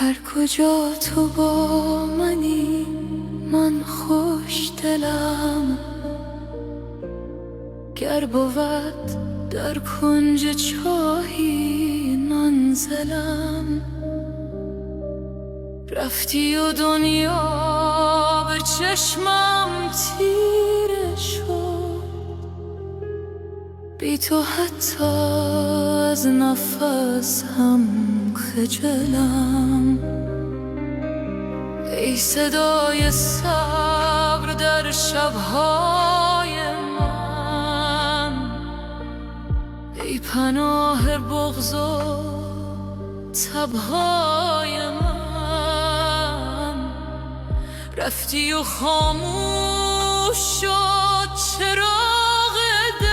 هر کجا تو با منی من خوش دلم، گر بود در کنج چاهی منزلم. رفتی و دنیا به چشمم تیره شد، بی تو حتی از نفس هم خجلم. ای صدای صبر در شبهای من، ای پناه بغض و تبهای من. رفتی و خاموش شد چراغ دل،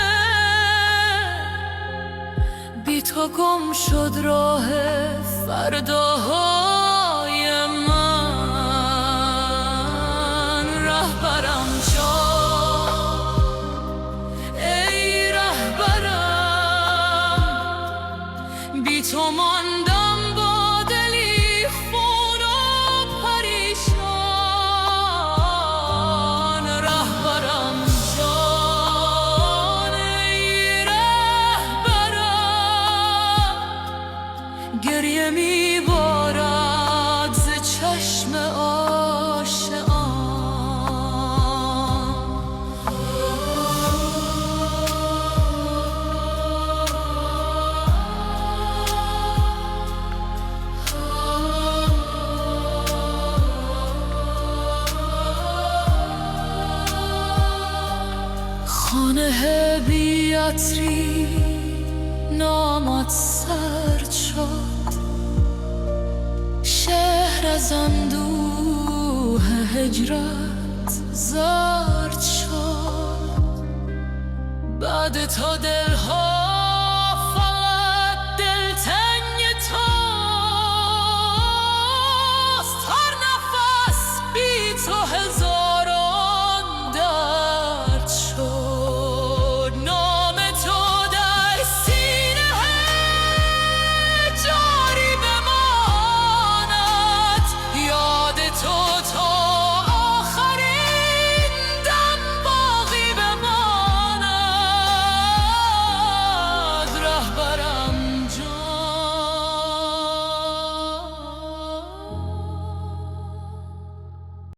بی تو گم شد راه فرداهای من. رهبرم جان، ای رهبرم، بی تو ماندم با دلی خون و پریشان. رهبرم جان، ای رهبرم، گریه میبارد ز چشم عاشقان. خانه بی عطری نامت سرد شد، شهر از اندوه هجرت زرد شد. بعد تا دلها